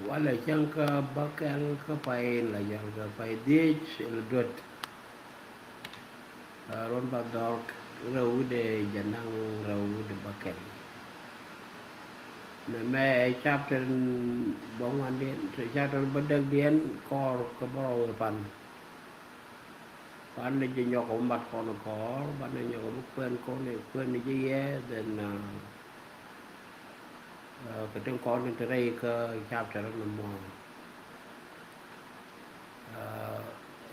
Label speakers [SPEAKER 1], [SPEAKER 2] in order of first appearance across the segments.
[SPEAKER 1] wala chẳng ka bakel ka pain la yang ka pai dich el dot ron ba dor rau de janang rau de bakel na me chapter bong an den chapter badak den kor ka bro pan ne je nyok mat kon kor ban ne nyok kwen ko ne kwen ne je ye then cái tiếng con trên đây cái chapter number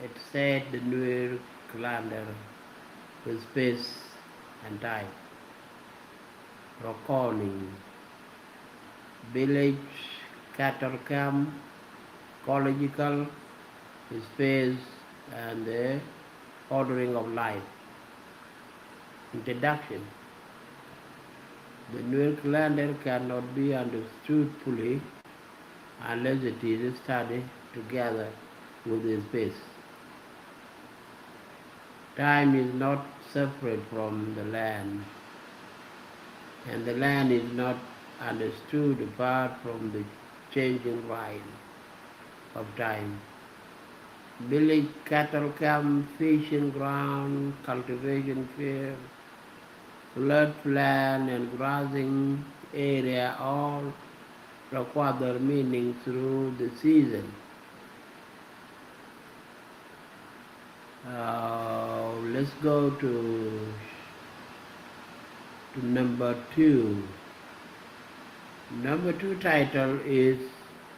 [SPEAKER 1] it said the Nuer calendar with space and time recording village cattle camp ecological space and the ordering of life. Introduction. The Nuer calendar cannot be understood fully unless it is studied together with the space. Time is not separate from the land, and the land is not understood apart from the changing rhyme of time. Village cattle camp, fishing ground, cultivation field, floodplain and grazing area all require their meaning through the season. Let's go to number 2. Number 2 title is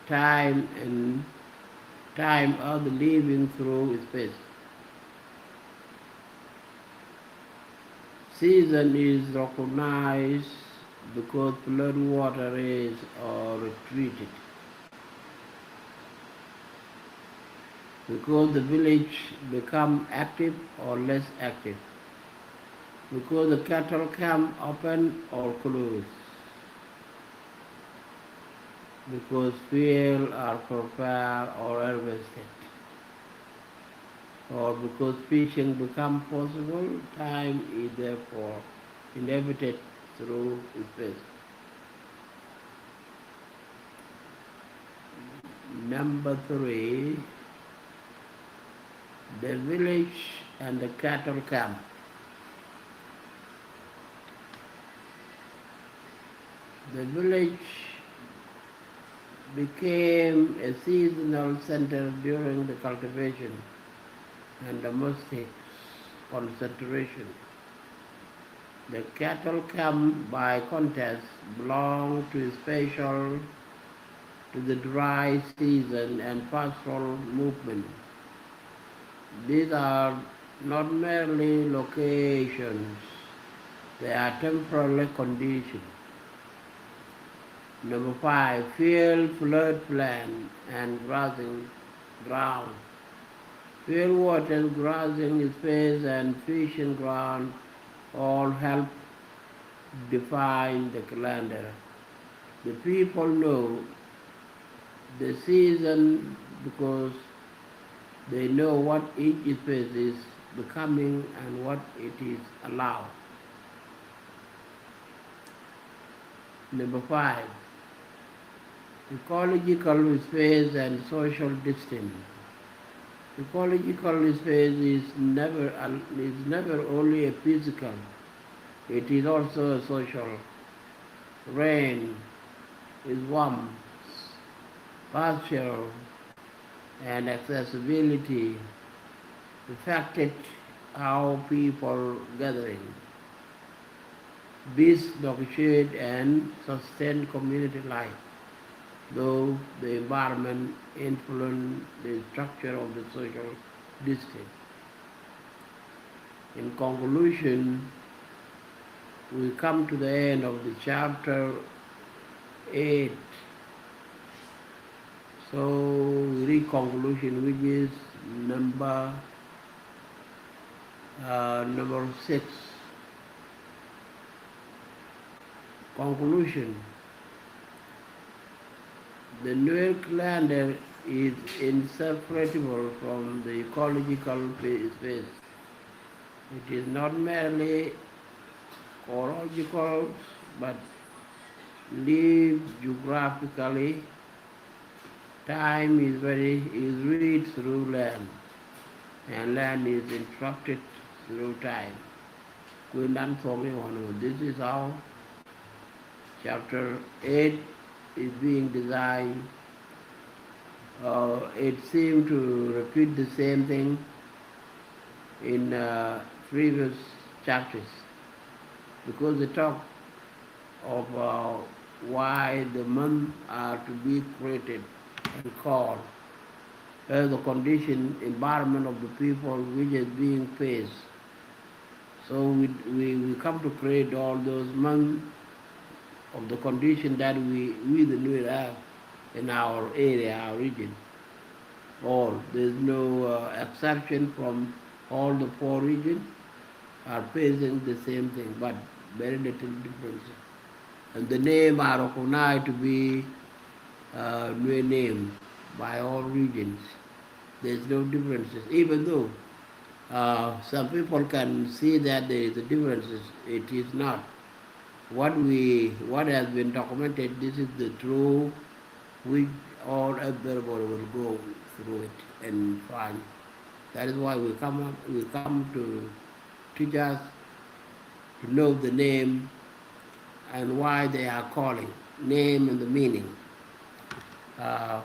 [SPEAKER 1] Time and Time of the Living Through Space. Season is recognized because floodwaters are retreated. Because the village become active or less active. Because the cattle camp open or close. Because fields are prepared or harvested. Or because fishing become possible, time is therefore inhabited through space. Number 3, the village and the cattle camp. The village became a seasonal center during the cultivation and domestic concentration. The cattle camp, by contrast, belong to the dry season and pastoral movement. These are not merely locations, they are temporal conditions. Number 5, field, floodplain, and grazing ground. Field waters, grazing space, and fishing ground all help define the calendar. The people know the season because they know what each space is becoming and what it is allowed. Number 5, ecological space and social distance. Ecological space is never only a physical, it is also a social. Rain is warmth, pasture, and accessibility affected how people gathering. These negotiate and sustain community life, though the environment influence the structure of the social district. In conclusion, we come to the end of the chapter 8. So we read conclusion, which is number 6. Conclusion. The Nuer calendar is inseparable from the ecological space. It is not merely ecological, but lived geographically Time is read through land, and land is instructed through time. This is how chapter 8 is being designed. It seemed to repeat the same thing in previous chapters because they talk of why the months are to be created and called as the condition environment of the people which is being faced. So we come to create all those months of the condition that we the Nuer have in our area, our region. All. There's no exception from all the four regions are facing the same thing, but very little differences. And the name are recognized to be Nuer name by all regions. There's no differences, even though some people can see that there is a differences. It is not. What has been documented, this is the truth which all everybody will go through it and find. That is why we come to teach us to know the name and why they are calling, name and the meaning. Uh,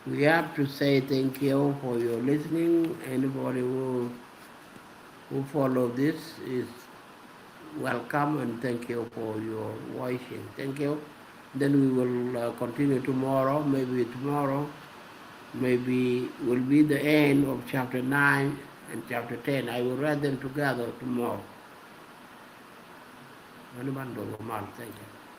[SPEAKER 1] we have to say thank you for your listening. Anybody who follow this is welcome, and thank you for your watching. Thank you. Then we will continue tomorrow. Maybe tomorrow, maybe will be the end of chapter 9 and chapter 10. I will read them together tomorrow. Thank you.